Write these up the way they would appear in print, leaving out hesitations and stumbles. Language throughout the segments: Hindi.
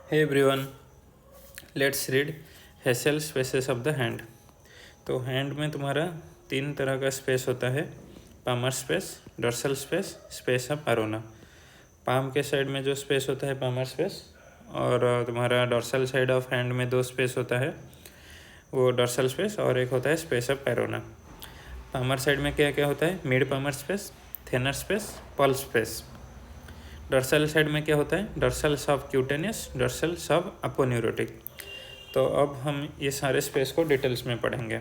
Hey everyone, let's read fascial spaces of the hand. तो हैंड में तुम्हारा 3 तरह का स्पेस होता है, palmar space, dorsal space, space of Parona. Palm के साइड में जो स्पेस होता है पामर स्पेस, और तुम्हारा डॉर्सल साइड ऑफ हैंड में 2 स्पेस होता है, वो डॉर्सल स्पेस, और एक होता है स्पेस ऑफ एरोना। पामर साइड में क्या क्या होता है? Mid palmar space, thenar space, pulp space. Dorsal side में क्या होता है? डॉर्सल सब क्यूटेनियस, डॉर्सल सब अपोन्यूरोटिक। तो अब हम ये सारे स्पेस को डिटेल्स में पढ़ेंगे।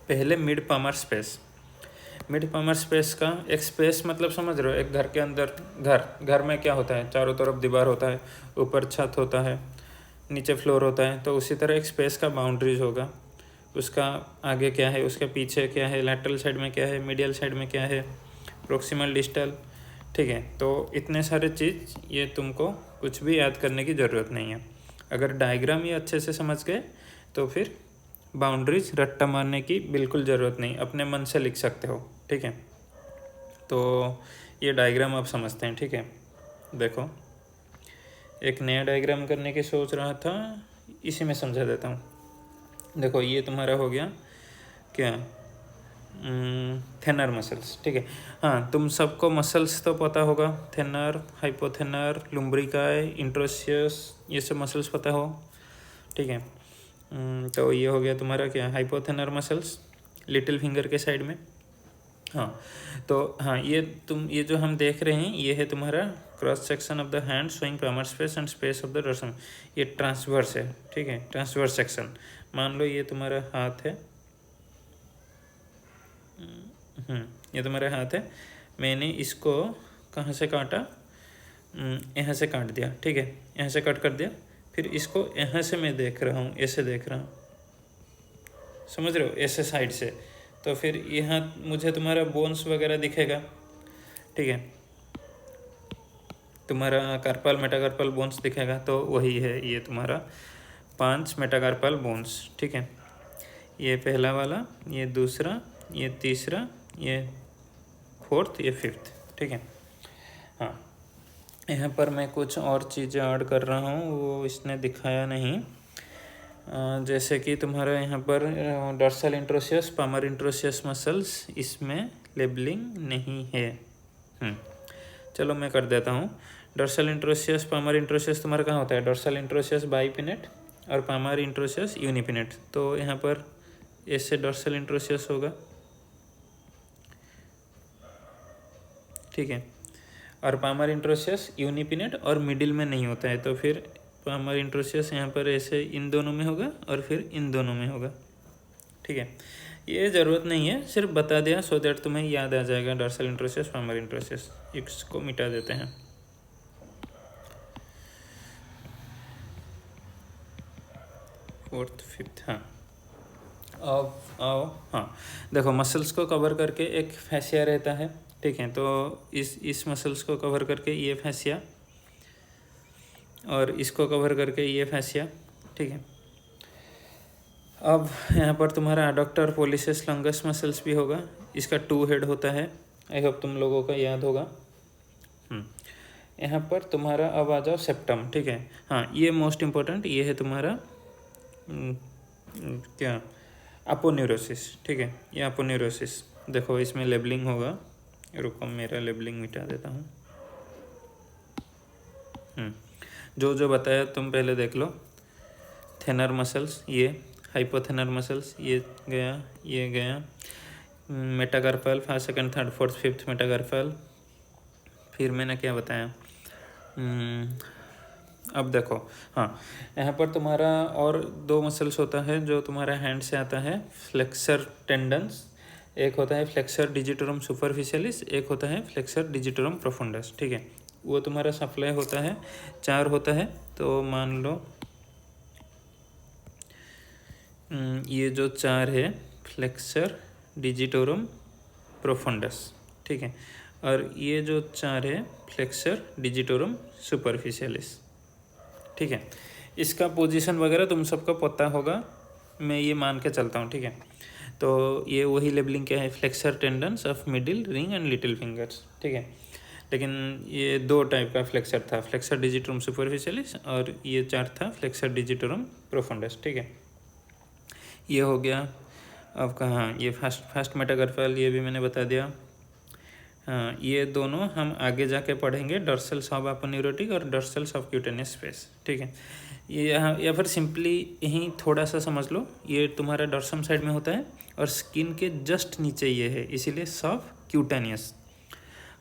पहले mid palmar space. Mid palmar space का एक स्पेस मतलब समझ रहे हो, एक घर के अंदर घर में क्या होता है? चारों तरफ दीवार होता है, ऊपर छत होता है, नीचे फ्लोर होता है। तो उसी तरह एक स्पेस का बाउंड्रीज होगा, उसका आगे क्या है, उसके पीछे क्या है, लैटरल साइड में क्या है, मीडियल साइड में क्या है, प्रोक्सिमल, डिस्टल। ठीक है, तो इतने सारे चीज़ ये तुमको कुछ भी याद करने की ज़रूरत नहीं है। अगर डायग्राम ये अच्छे से समझ गए तो फिर बाउंड्रीज रट्टा मारने की बिल्कुल ज़रूरत नहीं, अपने मन से लिख सकते हो। ठीक है, तो ये डायग्राम आप समझते हैं। ठीक है, देखो एक नया डायग्राम करने की सोच रहा था, इसी में समझा देता हूँ। देखो ये तुम्हारा हो गया क्या, थेनर मसल्स। ठीक है, हाँ तुम सबको मसल्स तो पता होगा, थेनर, हाइपोथेनर, लुम्ब्रिकाई, इंट्रोशियस, ये सब मसल्स पता हो। ठीक है, तो ये हो गया तुम्हारा क्या, हाइपोथेनर मसल्स लिटिल फिंगर के साइड में। हाँ, तो हाँ ये जो हम देख रहे हैं ये है तुम्हारा cross section of the hand showing palmar space and space of the dorsum. ये ट्रांसवर्स है। ठीक है, ट्रांसवर्स सेक्शन। मान लो ये तुम्हारा हाथ है, ये तुम्हारा हाथ है, मैंने इसको कहाँ से काटा, यहाँ से काट दिया। ठीक है, यहाँ से कट कर दिया, फिर इसको यहाँ से मैं देख रहा हूँ, ऐसे देख रहा हूँ, समझ रहे हो, ऐसे साइड से। तो फिर यहाँ मुझे तुम्हारा बोन्स वगैरह दिखेगा। ठीक है, तुम्हारा कार्पल मेटाकार्पल बोन्स दिखेगा, तो वही है ये तुम्हारा 5 मेटाकार्पल बोन्स। ठीक है, ये पहला वाला, ये दूसरा, ये तीसरा, ये 4th, ये 5th। ठीक है, हाँ यहाँ पर मैं कुछ और चीज़ें ऐड कर रहा हूँ, वो इसने दिखाया नहीं। जैसे कि तुम्हारा यहाँ पर dorsal interosseous, palmar interosseous muscles, इसमें लेबलिंग नहीं है। चलो मैं कर देता हूँ। डॉर्सल इंट्रोशियस, पामर इंट्रोशियस तुम्हारा कहाँ होता है? डॉर्सल इंट्रोशियस बाइपिनेट और पामर इंट्रोशियस यूनिपिनेट। तो यहाँ पर ऐसे डॉर्सल इंट्रोशियस होगा। ठीक है, और पामर इंट्रोशियस यूनिपिनेट और मिडिल में नहीं होता है, तो फिर पामर इंट्रोशियस यहाँ पर ऐसे इन दोनों में होगा और फिर इन दोनों में होगा। ठीक है, ये ज़रूरत नहीं है, सिर्फ बता दिया सो दैट तुम्हें याद आ जाएगा। डॉर्सल इंट्रोशियस, पामर इंट्रोशियस, इसको मिटा देते हैं। 4th, 5th। हाँ अब आओ, हाँ देखो मसल्स को कवर करके एक फैसिया रहता है। ठीक है, तो इस मसल्स को कवर करके ये फैसिया, और इसको कवर करके ये फैसिया। ठीक है, अब यहाँ पर तुम्हारा एडक्टर पोलिसेस लंगस मसल्स भी होगा, इसका 2 हेड होता है, आई होप तुम लोगों का याद होगा। यहाँ पर तुम्हारा अब आ जाओ सेप्टम। ठीक है, हाँ ये मोस्ट इम्पोर्टेंट, ये है तुम्हारा क्या, अपोन्यूरोसिस। ठीक है, ये अपोन्यूरोसिस। देखो इसमें लेबलिंग होगा, रुको मेरा लेबलिंग मिटा देता हूँ। जो जो बताया तुम पहले देख लो। थेनर मसल्स, ये हाइपोथेनर मसल्स, ये गया metacarpal, 1st, 2nd, 3rd, 4th, 5th metacarpal. फिर मैंने क्या बताया, अब देखो, हाँ यहाँ पर तुम्हारा और 2 मसल्स होता है जो तुम्हारा हैंड से आता है, फ्लेक्सर टेंडन्स। एक होता है फ्लेक्सर डिजिटोरम सुपरफिशियलिस, एक होता है फ्लेक्सर डिजिटोरम प्रोफुंडस। ठीक है, वो तुम्हारा सप्लाई होता है, 4 होता है। तो मान लो ये जो 4 है, फ्लेक्सर डिजिटोरम प्रोफुंडस। ठीक है, और ये जो 4 है, फ्लेक्सर डिजिटोरम सुपरफिशियलिस। ठीक है, इसका पोजीशन वगैरह तुम सबको पता होगा, मैं ये मान के चलता हूँ। ठीक है, तो ये वही लेबलिंग क्या है, flexor tendons of middle ring and little fingers. ठीक है, लेकिन ये 2 टाइप का फ्लेक्सर था, फ्लेक्सर डिजिटरम सुपरफिशियलिस और ये 4 था फ्लेक्सर डिजिटरम प्रोफुंडस। ठीक है, ये हो गया। अब कहाँ ये फर्स्ट मेटाकार्पल, ये भी मैंने बता दिया। हाँ, ये दोनों हम आगे जाके पढ़ेंगे, डॉर्सल सब अपोन्यूरोटिक और डॉर्सल सबक्यूटेनियस स्पेस। ठीक है, ये यहाँ या फिर सिंपली यहीं थोड़ा सा समझ लो, ये तुम्हारा डॉर्सम साइड में होता है और स्किन के जस्ट नीचे ये है, इसीलिए सब क्यूटेनियस।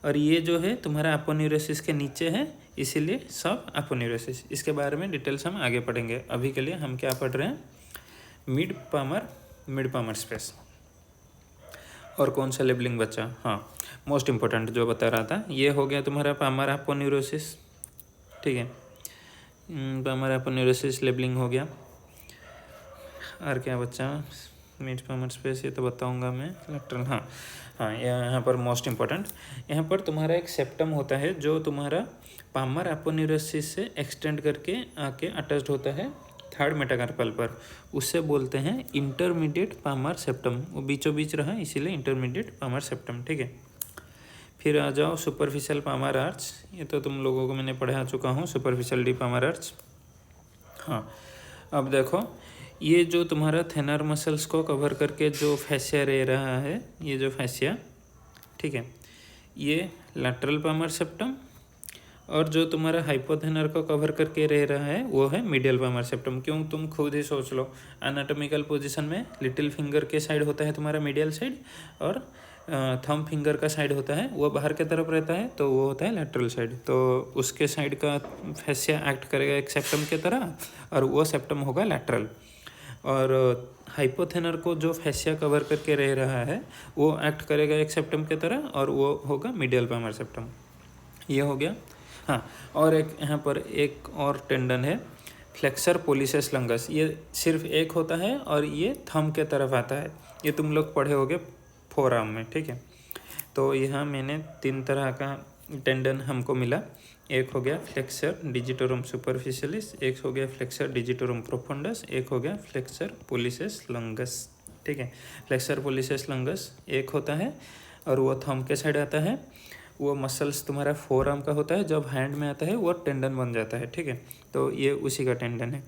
और ये जो है तुम्हारा अपोन्यूरोसिस के नीचे है, इसीलिए सब अपोन्यूरोसिस। इसके बारे में डिटेल्स हम आगे पढ़ेंगे। अभी के लिए हम क्या पढ़ रहे हैं, मिड पामर स्पेस। और कौन सा लेबलिंग बचा, हाँ मोस्ट इम्पोर्टेंट जो बता रहा था, ये हो गया तुम्हारा पामर अपोन्यूरोसिस। ठीक है, पामर अपोन्यूरोसिस लेबलिंग हो गया। और क्या बचा, मिड पामर स्पेस, ये तो बताऊंगा मैं। लैटरल, हाँ यहाँ पर मोस्ट इम्पोर्टेंट, यहाँ पर तुम्हारा एक सेप्टम होता है जो तुम्हारा पामर अपोन्यूरोसिस से एक्सटेंड करके आके अटैच्ड होता है थर्ड मेटाकार्पल पर, उससे बोलते हैं इंटरमीडिएट पामर सेप्टम। वो बीचों बीच रहा इसीलिए इंटरमीडिएट पामर सेप्टम। ठीक है, फिर आ जाओ सुपरफिशियल पामर आर्च। ये तो तुम लोगों को मैंने पढ़ा चुका हूँ, सुपरफिशियल डी पामर आर्च। हाँ, अब देखो ये जो तुम्हारा थेनर मसल्स को कवर करके जो फैसिया रह रहा है, ये जो फैसिया, ठीक है, ये लैटरल पामर सेप्टम। और जो तुम्हारा हाइपोथेनर को कवर करके रह रहा है वो है मीडियल पामर सेप्टम। क्यों, तुम खुद ही सोच लो, एनाटॉमिकल पोजीशन में लिटिल फिंगर के साइड होता है तुम्हारा मीडियल साइड, और थंब फिंगर का साइड होता है वो बाहर की तरफ रहता है, तो वो होता है लैटरल साइड। तो उसके साइड का फैसिया एक्ट करेगा एक सेप्टम की तरह, और वो सेप्टम होगा लैटरल। और हाइपोथेनर को जो फैसिया कवर करके रह रहा है वो एक्ट करेगा एक सेप्टम की तरह, और वो होगा मीडियल पामर सेप्टम। ये हो गया। हाँ, और एक यहाँ पर एक और टेंडन है, फ्लेक्सर पोलिसेस लंगस। ये सिर्फ एक होता है और ये थंब के तरफ आता है, ये तुम लोग पढ़े होगे फोर आर्म में। ठीक है, तो यहाँ मैंने 3 तरह का टेंडन हमको मिला। एक हो गया फ्लेक्सर डिजिटोरम सुपरफिशियलिस, एक हो गया फ्लेक्सर डिजिटोरम प्रोफुंडस, एक हो गया फ्लेक्सर पोलिसेस लंगस। ठीक है, फ्लेक्सर पोलिसेस लंगस एक होता है और वो थंब के साइड आता है। वो मसल्स तुम्हारा फोर आर्म का होता है, जब हैंड में आता है वो टेंडन बन जाता है। ठीक है, तो ये उसी का टेंडन है।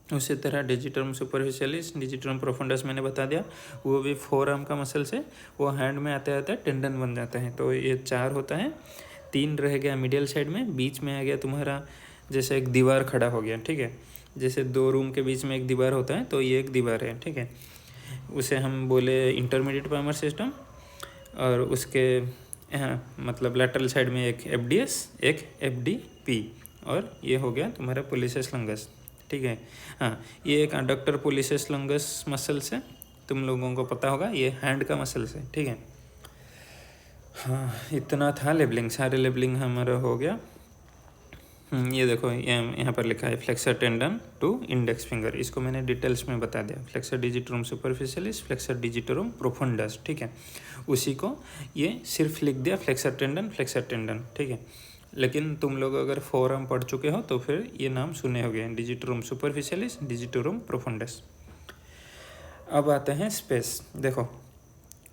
उसी तरह डिजिटरम सुपरफिशियलिस, डिजिटरम प्रोफुंडस मैंने बता दिया, वो भी फोर आर्म का मसल से वो हैंड में आते आते टेंडन बन जाता है। तो ये 4 होता है, 3 रह गया मिडियल साइड में, बीच में आ गया तुम्हारा जैसे एक दीवार खड़ा हो गया। ठीक है, जैसे 2 रूम के बीच में एक दीवार होता है, तो ये एक दीवार है। ठीक है, उसे हम बोले इंटरमीडिएट पामर सिस्टम। और उसके यहाँ मतलब लैटरल साइड में एक FDS, एक FDP, और ये हो गया तुम्हारा पोलिसेस लंगस। ठीक है, हाँ ये एक अडक्टर पोलिसेस लंगस मसल्स है, तुम लोगों को पता होगा, ये हैंड का मसल्स है। ठीक है, हाँ इतना था लेबलिंग, सारे लेबलिंग हमारा हो गया। ये देखो यहाँ पर लिखा है flexor tendon to index finger, इसको मैंने डिटेल्स में बता दिया। Flexor digitorum superficialis, flexor digitorum profundus. ठीक है, उसी को ये सिर्फ लिख दिया फ्लेक्सर टेंडन, फ्लेक्सर टेंडन। ठीक है, लेकिन तुम लोग अगर फोर आर्म पढ़ चुके हो तो फिर ये नाम सुने होंगे, डिजिटोरम सुपरफिशियलिस, डिजिटोरम प्रोफुंडस। अब आते हैं स्पेस। देखो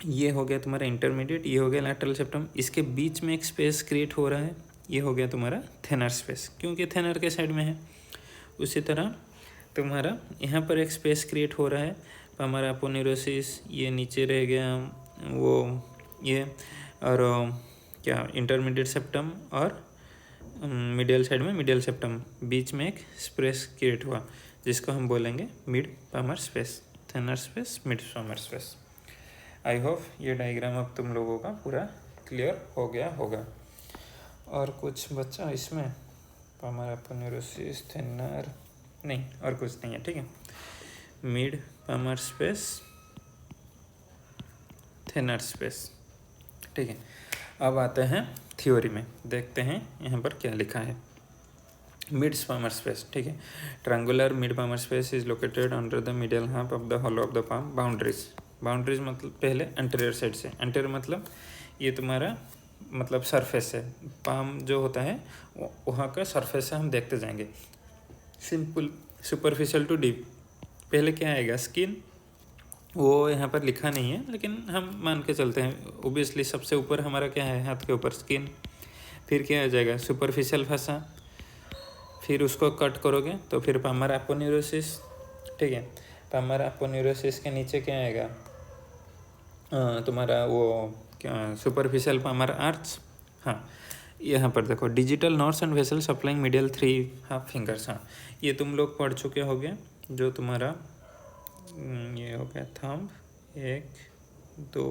ये हो गया तुम्हारा इंटरमीडिएट, ये हो गया लैटरल सेप्टम, इसके बीच में एक स्पेस क्रिएट हो रहा है, ये हो गया तुम्हारा थेनर स्पेस, क्योंकि थेनर के साइड में है। उसी तरह तुम्हारा यहाँ पर एक स्पेस क्रिएट हो रहा है, हमारा अपोन्यूरोसिस, ये नीचे रह गया वो ये, और क्या इंटरमीडिएट सेप्टम और मिडियल साइड में मिडियल सेप्टम, बीच में एक स्पेस क्रिएट हुआ जिसको हम बोलेंगे mid palmar space, thenar space, mid palmar space. I hope ये डायग्राम अब तुम लोगों का पूरा क्लियर हो गया होगा। और कुछ बचा इसमें, पामर अपोन्यूरोसिस, थेनर, नहीं और कुछ नहीं है। ठीक है, mid palmar space, thenar space. ठीक है, अब आते हैं थ्योरी में, देखते हैं यहाँ पर क्या लिखा है। मिड पामर स्पेस, ठीक है, triangular mid palmar space is located under the medial half of the hollow of the palm. Boundaries मतलब पहले एंटीरियर साइड से, एंटीरियर मतलब ये तुम्हारा मतलब सरफेस है, पाम जो होता है वहाँ का सरफेस से हम देखते जाएंगे। सिंपल सुपरफिशियल टू डीप, पहले क्या आएगा स्किन, वो यहाँ पर लिखा नहीं है लेकिन हम मान के चलते हैं, ओबियसली सबसे ऊपर हमारा क्या है हाथ के ऊपर स्किन, फिर क्या आ जाएगा, सुपरफिशियल फसा, फिर उसको कट करोगे तो फिर पामर अपोन्यूरोसिस, ठीक है। पामर अपोन्यूरोसिस के नीचे क्या आएगा, तुम्हारा वो क्या, सुपरफिशियल पामर आर्च। हाँ, यहाँ पर देखो, digital nerves and vessel supplying medial 3.5 fingers. हाँ, ये तुम लोग पढ़ चुके होगे, जो तुम्हारा ये हो गया थंब, 1 2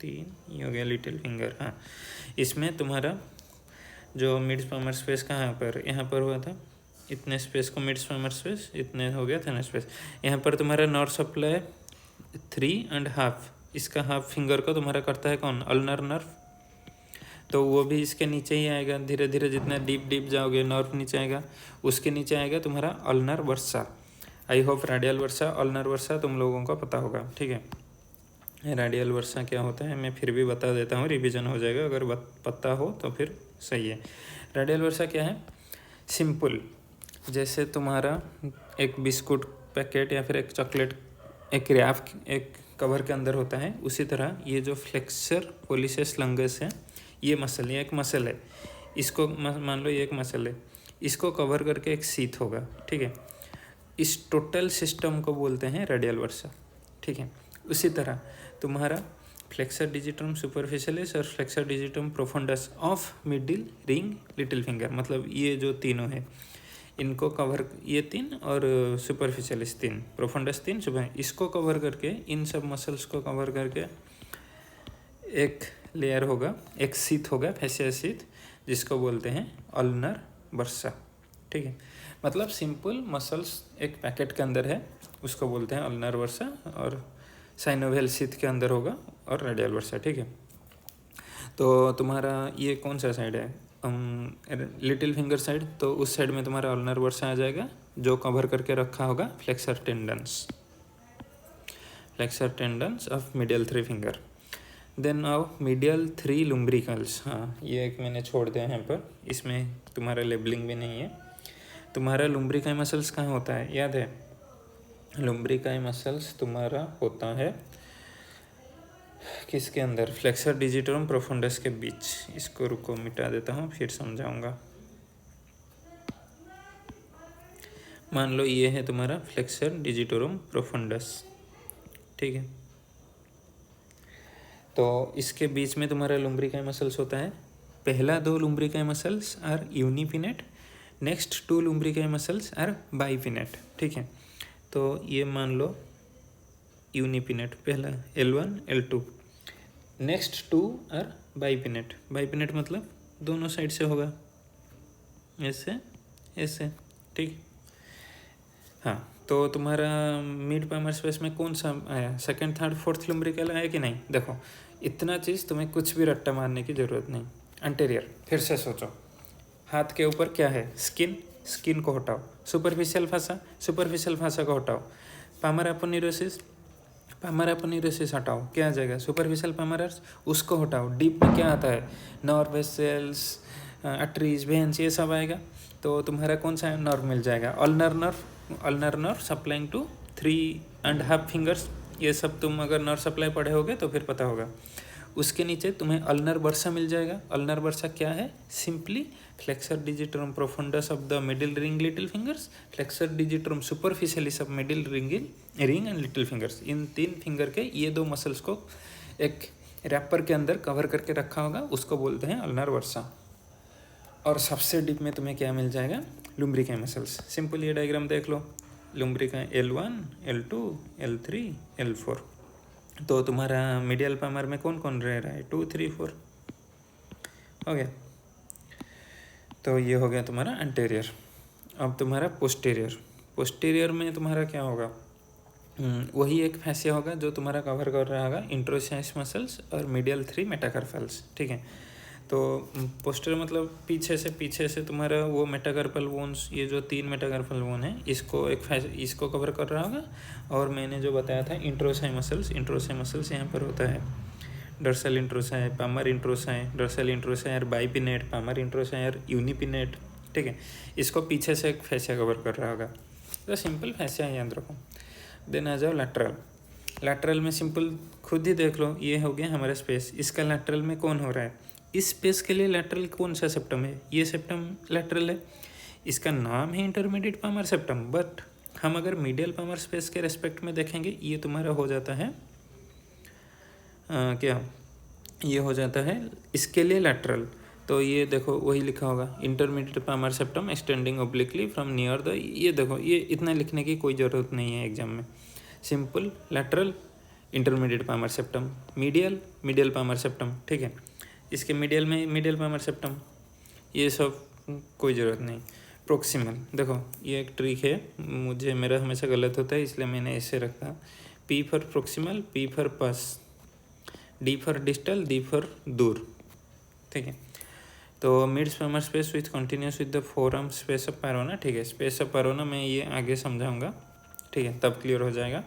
3, ये हो गया लिटिल फिंगर। हाँ, इसमें तुम्हारा जो मिड पामर स्पेस कहाँ पर, यहाँ पर हुआ था, इतने स्पेस को मिड पामर स्पेस, इतने हो गया था ना स्पेस। यहाँ पर तुम्हारा नर्व सप्लाई 3.5, इसका हाफ फिंगर को तुम्हारा करता है कौन, अल्नर नर्व, तो वो भी इसके नीचे ही आएगा। धीरे धीरे जितना डीप डीप जाओगे नर्व नीचे आएगा, उसके नीचे आएगा तुम्हारा ulnar bursa. I hope radial bursa, ulnar bursa तुम लोगों को पता होगा, ठीक है। रेडियल वर्सा क्या होता है मैं फिर भी बता देता हूँ, रिवीजन हो जाएगा, अगर पता हो तो फिर सही है। रेडियल वर्सा क्या है, सिंपल, जैसे तुम्हारा एक बिस्कुट पैकेट या फिर एक चॉकलेट एक रैप एक कवर के अंदर होता है, उसी तरह ये जो फ्लेक्सर पोलिसेस लंगस है, ये मसल, ये एक मसल है, इसको मान लो ये एक मसल है, इसको कवर करके एक सीथ होगा, ठीक है। इस टोटल सिस्टम को बोलते हैं रेडियल वर्सा, ठीक है। उसी तरह तुम्हारा फ्लेक्सर डिजिटम सुपरफिशियलिस और flexor digitorum profundus of middle ring little finger, मतलब ये जो तीनों है इनको कवर, ये 3 और सुपरफिशियलिस 3, प्रोफंडस 3, सुपर, इसको कवर करके, इन सब मसल्स को कवर करके एक लेयर होगा, एक सीथ होगा, फैसिया सीथ, जिसको बोलते हैं अल्नर वर्सा, ठीक है। मतलब सिंपल मसल्स एक पैकेट के अंदर है, उसको बोलते हैं अल्नर वर्सा, और साइनोवियल सीथ के अंदर होगा और रेडियल वर्सा, ठीक है। तो तुम्हारा ये कौन सा साइड है, लिटिल फिंगर साइड, तो उस साइड में तुम्हारा अल्नर वर्सा आ जाएगा, जो कवर करके रखा होगा flexor tendons, flexor tendons of medial 3 finger. Then आओ मीडियल 3 लुम्ब्रिकल्स। हाँ, ये एक मैंने छोड़ दिया यहाँ पर, इसमें तुम्हारा लेबलिंग भी नहीं है। तुम्हारा लुम्ब्रिकाई मसल्स कहाँ होता है, याद है, लुम्ब्रिकाई मसल्स तुम्हारा होता है किसके अंदर, फ्लेक्सर डिजिटम प्रोफंडस के बीच। इसको रुको मिटा देता हूँ, फिर समझाऊंगा। मान लो ये है तुम्हारा फ्लेक्सर डिजिटोरम प्रोफंडस, ठीक है। तो इसके बीच में तुम्हारा लुम्ब्रिकाई मसल्स होता है। पहला 2 lumbricae muscles are unipennate, next 2 lumbricae muscles are bipennate, ठीक है। तो ये मान लो यूनिपिनेट पहला L1 L2, नेक्स्ट 2 आर बाइपिनेट। बाइपिनेट मतलब दोनों साइड से होगा, ऐसे ऐसे, ठीक। हाँ, तो तुम्हारा मिड पामर स्पेस में कौन सा आया, सेकंड थर्ड फोर्थ लुम्ब्रिकल आया कि नहीं। देखो, इतना चीज़ तुम्हें कुछ भी रट्टा मारने की ज़रूरत नहीं। एंटीरियर, फिर से सोचो, हाथ के ऊपर क्या है, स्किन, स्किन को हटाओ, सुपरफिशियल फासा, सुपरफिशियल फासा को हटाओ, पामर अपोन्यूरोसिस, पामर अपोन्यूरोसिस हटाओ, क्या आ जाएगा, सुपरफिशियल पामर आर्च, उसको हटाओ। डीप में क्या आता है, नर्व वेसल्स, आर्टरीज, वेन्स, ये सब आएगा। तो तुम्हारा कौन सा नर्व मिल जाएगा, ulnar nerve, ulnar nerve supplying to 3.5 fingers. ये सब तुम अगर नर्व सप्लाई पढ़े होगे तो फिर पता होगा। उसके नीचे तुम्हें अल्नर वर्सा मिल जाएगा। अल्नर वर्सा क्या है, simply flexor digitorum profundus of the middle ring little fingers, flexor digitorum superficialis of middle ring and little fingers. इन 3 फिंगर के ये 2 मसल्स को एक रैपर के अंदर कवर करके रखा होगा, उसको बोलते हैं अल्नर वर्सा। और सबसे डीप में तुम्हें क्या मिल जाएगा, लुम्ब्रिकाई मसल्स। सिंपल ये डायग्राम देख लो, लुम्ब्रिकाई L1 L2 L3 L4। तो तुम्हारा मीडियल पामर में कौन कौन रह रहा है, 2 3 4 हो गया। तो ये हो गया तुम्हारा एंटीरियर। अब तुम्हारा पोस्टीरियर, पोस्टीरियर में तुम्हारा क्या होगा, वही एक फैसिया होगा जो तुम्हारा कवर कर रहा होगा इंट्रोसाइस मसल्स और मीडियल 3 मेटाकार्पल्स, ठीक है। तो पोस्टीरियर मतलब पीछे से तुम्हारा वो मेटाकार्पल बोन्स, ये जो 3 मेटाकार्पल बोन है, इसको कवर कर रहा होगा। और मैंने जो बताया था इंट्रोसाई मसल्स यहाँ पर होता है, डर्सल इंट्रोसाई, पामर इंट्रोसाई, डर्सल इंट्रोसाई और बाइपिनेट, पामर इंट्रोसाई और यूनिपिनेट, ठीक है। इसको पीछे से एक फैसिया कवर कर रहा होगा। तो सिंपल फैसिया याद रखो। देन आ जाओ लैटरल। लैटरल में सिंपल खुद ही देख लो, ये हो गया हमारा स्पेस, इसका लैटरल में कौन हो रहा है, इस स्पेस के लिए लैटरल कौन सा सेप्टम है, ये सेप्टम लैटरल है, इसका नाम है इंटरमीडिएट पामर सेप्टम। बट हम अगर मीडियल पामर स्पेस के रेस्पेक्ट में देखेंगे, ये तुम्हारा हो जाता है क्या, ये हो जाता है इसके लिए लैटरल। तो ये देखो वही लिखा होगा, intermediate palmar septum extending obliquely from near the, ये देखो ये इतना लिखने की कोई ज़रूरत नहीं है एग्जाम में। Simple lateral intermediate palmar septum, medial palmar septum, ठीक है। इसके मीडियल में मीडियल पामर सेप्टम, ये सब कोई ज़रूरत नहीं। प्रोक्सिमल, देखो ये एक ट्रिक है, मुझे मेरा हमेशा गलत होता है इसलिए मैंने ऐसे रखा, P for proximal, P for पास, D for distal, D for दूर, ठीक है। तो mid palmar space with continuous with the forearm space of Parona, ठीक है। स्पेस ऑफ पैरोना मैं ये आगे समझाऊंगा, ठीक है, तब क्लियर हो जाएगा।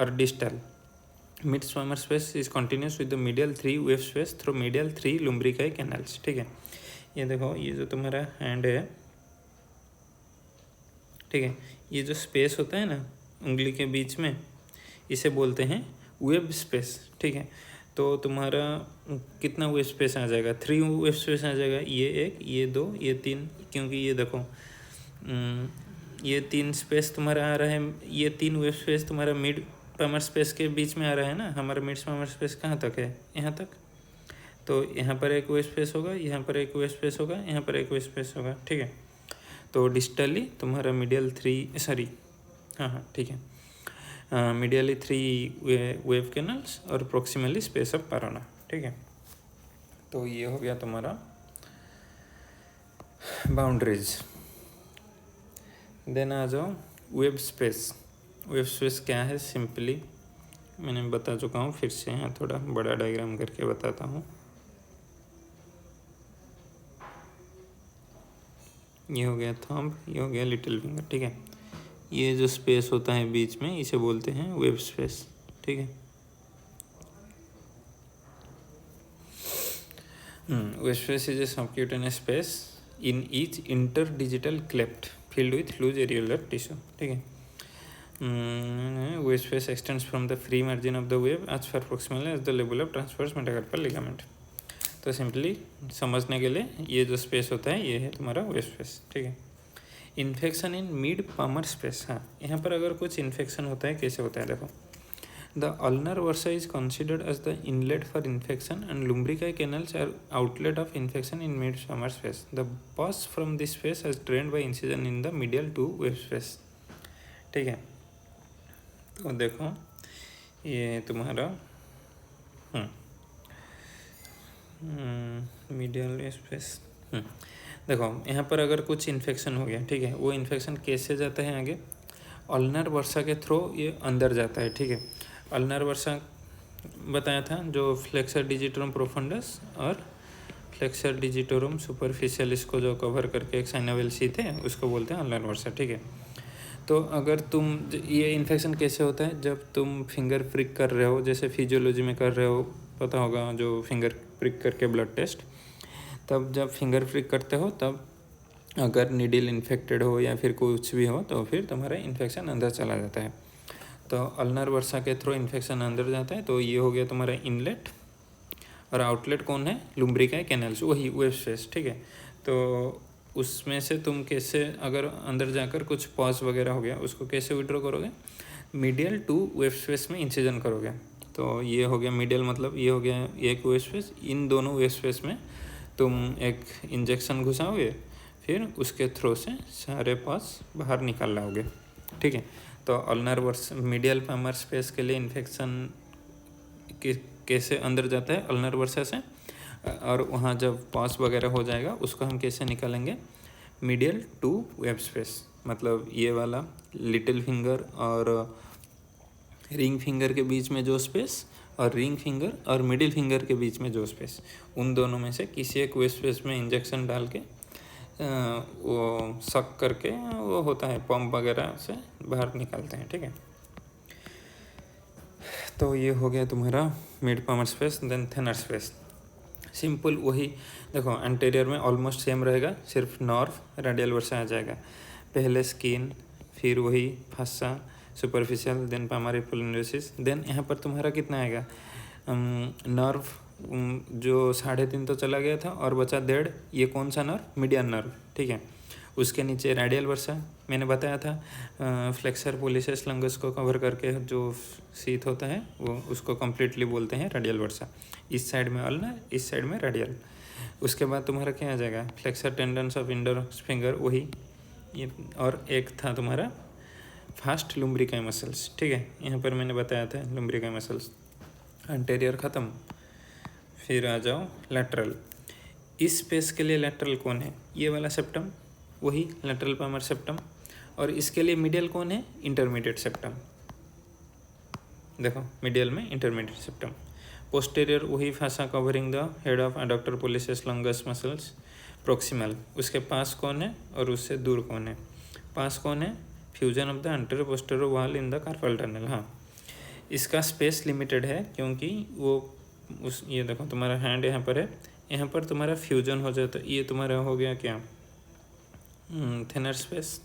और distal mid palmar space is continuous with the medial 3 web space through medial 3 lumbricae canals, ठीक है। ये देखो ये जो तुम्हारा हैंड है, ठीक है, ये जो स्पेस होता है ना उंगली के बीच में, इसे बोलते हैं वेब स्पेस, ठीक है। तो तुम्हारा कितना वेब स्पेस आ जाएगा, 3 वेब स्पेस आ जाएगा, ये 1, ये 2, ये 3, क्योंकि ये देखो ये 3 स्पेस तुम्हारा आ रहा है, ये 3 वेब स्पेस तुम्हारा मिड पामर स्पेस के बीच में आ रहा है ना। हमारा मिड पामर स्पेस कहाँ तक है, यहाँ तक। तो यहाँ पर एक वेब स्पेस होगा, यहाँ पर एक वेब स्पेस होगा, यहाँ पर एक वेब स्पेस होगा, ठीक है। तो डिस्टली तुम्हारा मीडियल 3, सॉरी हाँ ठीक है, मीडियली 3 वेव कैनल्स और प्रोक्सिमली स्पेस ऑफ पैरोना, ठीक है। तो ये हो गया तुम्हारा बाउंड्रीज। देन आ जाओ वेब स्पेस। वेब स्पेस क्या है, सिंपली मैंने बता चुका हूँ, फिर से यहाँ थोड़ा बड़ा डायग्राम करके बताता हूँ। ये हो गया थंब, ये हो गया लिटिल फिंगर, ठीक है। ये जो स्पेस होता है बीच में, इसे बोलते हैं वेब स्पेस, ठीक है। Web space is a subcutaneous space in each interdigital cleft filled with loose areolar tissue, ठीक है। Web space extends from the free margin of the web as far proximally as the level of transverse metacarpal ligament। तो सिंपली समझने के लिए ये जो स्पेस होता है ये है तुम्हारा वेब स्पेस, ठीक है। Infection in mid palmar space, हाँ यहाँ पर अगर कुछ इन्फेक्शन होता है, कैसे होता है देखो। The ulnar bursa is considered as the inlet for infection and lumbricae canals are outlet of infection in mid palmar space. The pus from this space as drained by incision in the medial 2 web space, ठीक है। तो देखो ये तुम्हारा मीडियल स्पेस, देखो यहाँ पर अगर कुछ इन्फेक्शन हो गया, ठीक है, वो इन्फेक्शन कैसे जाता है आगे, अल्नर वर्सा के थ्रू ये अंदर जाता है, ठीक है। अल्नर वर्सा बताया था, जो फ्लेक्सर डिजिटोरम प्रोफंडस और फ्लेक्सर डिजिटोरम सुपरफिशियलिस को जो कवर करके एक साइनोवियल शीथ है, उसको बोलते हैं अल्नर वर्सा, ठीक है। तो अगर तुम, ये इन्फेक्शन कैसे होता है, जब तुम फिंगर प्रिक कर रहे हो, जैसे फिजियोलॉजी में कर रहे हो, पता होगा जो फिंगर प्रिक करके ब्लड टेस्ट, तब जब फिंगर प्रिक करते हो तब अगर नीडल इन्फेक्टेड हो या फिर कुछ भी हो तो फिर तुम्हारा इन्फेक्शन अंदर चला जाता है। तो अल्नर वर्सा के थ्रू इन्फेक्शन अंदर जाता है। तो ये हो गया तुम्हारा इनलेट, और आउटलेट कौन है, लुम्ब्रिकाई कैनल्स, वही वेब स्पेस, ठीक है। तो उसमें से तुम कैसे, अगर अंदर जाकर कुछ पॉज वगैरह हो गया, उसको कैसे विड्रॉ करोगे, मीडियल 2 वेब स्पेस में इंसिजन करोगे। तो ये हो गया मीडियल, मतलब ये हो गया एक वेब स्पेस, इन दोनों वेब स्पेस में तुम एक इंजेक्शन घुसाओगे, फिर उसके थ्रू से सारे पास बाहर निकाल लाओगे, ठीक है। तो ulnar versus medial palmar space के लिए इन्फेक्शन कैसे अंदर जाता है, अल्नर वर्सा से, और वहाँ जब पास वगैरह हो जाएगा उसको हम कैसे निकालेंगे, मीडियल 2 वेब स्पेस, मतलब ये वाला लिटिल फिंगर और रिंग फिंगर के बीच में जो स्पेस, और रिंग फिंगर और मिडिल फिंगर के बीच में जो स्पेस, उन दोनों में से किसी एक वेब स्पेस में इंजेक्शन डाल के वो सक करके, वो होता है पंप वगैरह से बाहर निकालते हैं, ठीक है। तो ये हो गया तुम्हारा mid palmar space. Then thenar space, simple वही देखो, एंटीरियर में ऑलमोस्ट सेम रहेगा, सिर्फ नर्व रेडियल वर्सा आ जाएगा, पहले स्किन, फिर वही फस्सा सुपरफिशियल, देन पामर एपोलिनेसिस। देन यहाँ पर तुम्हारा कितना आएगा, नर्व जो 3.5 तो चला गया था और बचा 1.5, ये कौन सा नर्व, मीडियन नर्व, ठीक है। उसके नीचे रेडियल वर्सा, मैंने बताया था फ्लेक्सर पोलिसेस लंगस को कवर करके जो शीथ होता है वो उसको कम्प्लीटली बोलते हैं रेडियल वर्सा। इस साइड में अल्नर, इस साइड में रेडियल। उसके बाद तुम्हारा क्या आ जाएगा, flexor tendons of index finger, वही ये, और एक था तुम्हारा फास्ट लुम्ब्रिकाई मसल्स, ठीक है। यहाँ पर मैंने बताया था लुम्ब्रिकाई मसल्स। एंटेरियर ख़त्म, फिर आ जाओ लैटरल। इस स्पेस के लिए लैटरल कौन है, ये वाला सेप्टम, वही लैटरल पामर सेप्टम। और इसके लिए मिडियल कौन है, इंटरमीडिएट सेप्टम। देखो मिडियल में इंटरमीडिएट सेप्टम। पोस्टीरियर वही fascia covering the head of adductor pollicis longus muscles. Proximal, उसके पास कौन है और उससे दूर कौन है। पास कौन है, fusion of the anterior posterior wall in the carpal tunnel. हाँ, इसका स्पेस लिमिटेड है क्योंकि वो उस, ये देखो तुम्हारा हैंड यहाँ पर है, यहाँ पर तुम्हारा फ्यूजन हो जाता है। ये तुम्हारा हो गया क्या, thinner space,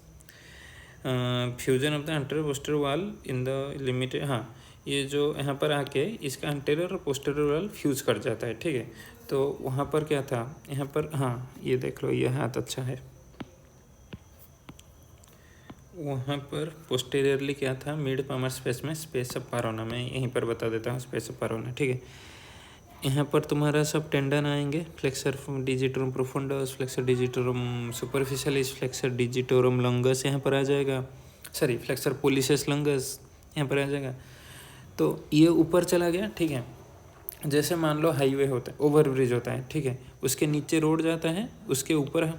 fusion of the anterior posterior wall in the limited. हाँ, ये जो यहाँ पर आके इसका एंटेरियर और पोस्टीरियर वॉल फ्यूज कर जाता है, ठीक है। तो वहाँ पर क्या था, यहाँ पर, हाँ ये देख लो, ये हाथ अच्छा है। वहाँ पर पोस्टीरियरली क्या था, मिड पामर स्पेस में स्पेस ऑफ पारोना, मैं यहीं पर बता देता हूँ स्पेस ऑफ पारोना, ठीक है। यहाँ पर तुम्हारा सब टेंडन आएंगे, flexor digitorum profundus, flexor digitorum superficialis, flexor digitorum longus यहाँ पर आ जाएगा, सॉरी फ्लेक्सर पोलिसेस लंगस यहाँ पर आ जाएगा। तो ये ऊपर चला गया, ठीक है। जैसे मान लो हाईवे होता है, ओवर ब्रिज होता है, ठीक है, उसके नीचे रोड जाता है, उसके ऊपर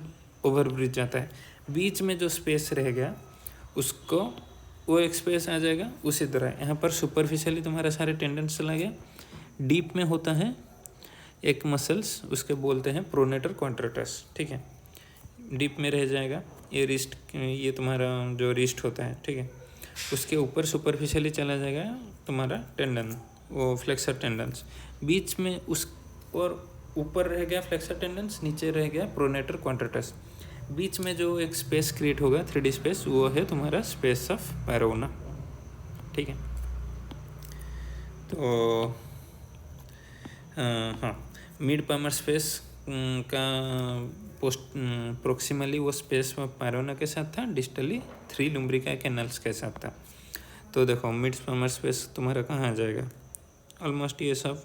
ओवर ब्रिज जाता है, बीच में जो स्पेस रह गया उसको, वो एक स्पेस आ जाएगा। उसी तरह यहाँ पर सुपरफिशियली तुम्हारा सारे टेंडेंस चला गया। डीप में होता है एक मसल्स, उसके बोलते हैं प्रोनेटर क्वाड्रेटस, ठीक है। डीप में रह जाएगा ये रिस्ट, ये तुम्हारा जो रिस्ट होता है, ठीक है। उसके ऊपर सुपरफिशियली चला जाएगा तुम्हारा टेंडन, वो फ्लेक्सर टेंडन्स। बीच में उस, और ऊपर रह गया फ्लेक्सर टेंडन्स, नीचे रह गया प्रोनेटर क्वाड्रेटस। बीच में जो एक स्पेस क्रिएट होगा 3D स्पेस, वो है तुम्हारा स्पेस ऑफ पैरोना, ठीक है। तो हाँ, मिड पामर स्पेस का प्रोक्सिमली वो स्पेस पैरोना के साथ था, डिस्टली 3 लुम्ब्रिकाई कैनल्स के साथ था। तो देखो मिड पामर स्पेस तुम्हारा कहाँ आ जाएगा, ऑलमोस्ट ये सब,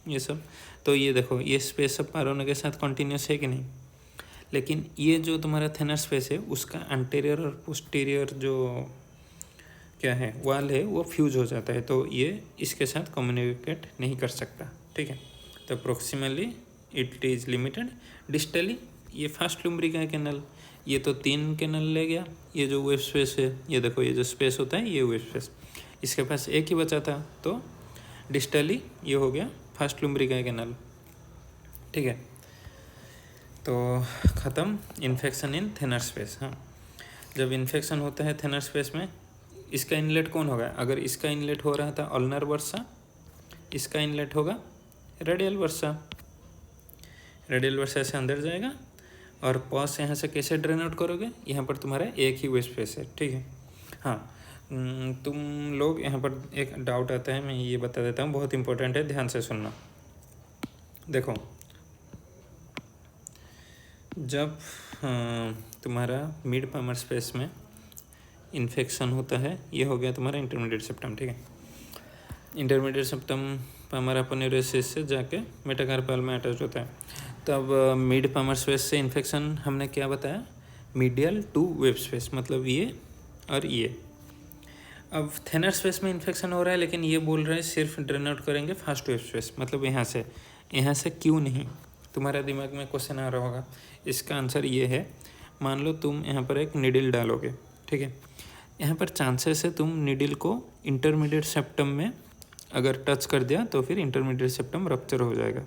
ये सब। तो ये देखो ये स्पेस सब पैरोना के साथ कॉन्टीन्यूस है कि नहीं, लेकिन ये जो तुम्हारा थिनर स्पेस है उसका एंटीरियर और पोस्टीरियर जो क्या है वाल है वो फ्यूज हो जाता है, तो ये इसके साथ कम्युनिकेट नहीं कर सकता, ठीक है। तो प्रोक्सिमली इट इज़ लिमिटेड, डिस्टली ये फास्ट लुम्ब्रिकाई कैनल, ये तो 3 कैनल ले गया। ये जो वेब स्पेस है, ये देखो ये जो स्पेस होता है ये वेब स्पेस, इसके पास एक ही बचा था, तो डिस्टली ये हो गया फास्ट लुम्ब्रिकाई कैनल, ठीक है। तो ख़त्म इन्फेक्शन इन थिनर स्पेस। हाँ, जब इन्फेक्शन होता है थिनर स्पेस में, इसका इनलेट कौन होगा, अगर इसका इनलेट हो रहा था अल्नर वर्सा, इसका इनलेट होगा रेडियल वर्सा। रेडियल वर्सा से अंदर जाएगा और पॉस यहाँ से कैसे ड्रेन आउट करोगे, यहाँ पर तुम्हारा एक ही वेब स्पेस है, ठीक है। हाँ, तुम लोग यहाँ पर एक डाउट आता है, मैं ये बता देता हूँ, बहुत इंपॉर्टेंट है, ध्यान से सुनना। देखो जब तुम्हारा मिड पामर स्पेस में इन्फेक्शन होता है, ये हो गया तुम्हारा इंटरमीडिएट सेप्टम, ठीक है। इंटरमीडिएट सेप्टम पामर अपोनेउरोसिस से जाके मेटाकार्पल में अटैच होता है। तब मिड पामर स्पेस से इन्फेक्शन हमने क्या बताया, मीडियल टू वेब स्पेस, मतलब ये और ये। अब थिनर स्पेस में इन्फेक्शन हो रहा है, लेकिन ये बोल रहे हैं सिर्फ ड्रेन आउट करेंगे फास्ट वेब स्पेस, मतलब यहाँ से क्यों नहीं, तुम्हारे दिमाग में क्वेश्चन आ रहा होगा। इसका आंसर ये है, मान लो तुम यहाँ पर एक नीडल डालोगे, ठीक है। यहाँ पर चांसेस है तुम नीडल को इंटरमीडिएट सेप्टम में अगर टच कर दिया तो फिर इंटरमीडिएट सेप्टम रप्चर हो जाएगा,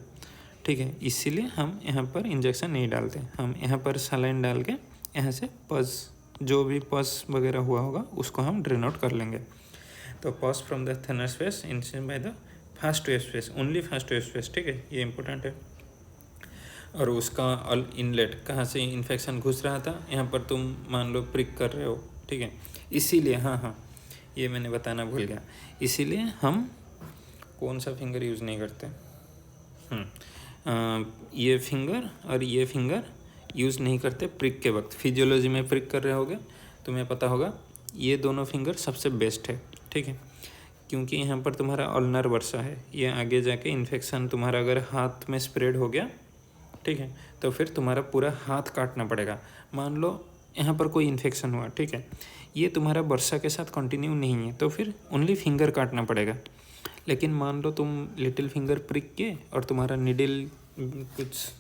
ठीक है। इसीलिए हम यहाँ पर इंजेक्शन नहीं डालते, हम यहाँ पर सलाइन डाल के यहाँ से पस, जो भी पस वगैरह हुआ होगा उसको हम ड्रेन आउट कर लेंगे। तो पस from the thinner space inside by the fast web space, only fast web space, ठीक है, ये इंपॉर्टेंट है। और उसका इनलेट कहाँ से इन्फेक्शन घुस रहा था, यहाँ पर तुम मान लो प्रिक कर रहे हो, ठीक है। इसीलिए हाँ, ये मैंने बताना भूल गया, इसीलिए हम कौन सा फिंगर यूज़ नहीं करते, ये फिंगर और ये फिंगर यूज़ नहीं करते प्रिक के वक्त। फिजियोलॉजी में प्रिक कर रहे होगे, तुम्हें पता होगा ये दोनों फिंगर सबसे बेस्ट है, ठीक है, क्योंकि यहाँ पर तुम्हारा अल्नर वर्सा है। ये आगे जाके इन्फेक्शन तुम्हारा अगर हाथ में स्प्रेड हो गया, ठीक है, तो फिर तुम्हारा पूरा हाथ काटना पड़ेगा। मान लो यहाँ पर कोई इन्फेक्शन हुआ, ठीक है, ये तुम्हारा वर्षा के साथ कंटिन्यू नहीं है, तो फिर ओनली फिंगर काटना पड़ेगा। लेकिन मान लो तुम लिटिल फिंगर प्रिक के और तुम्हारा निडल कुछ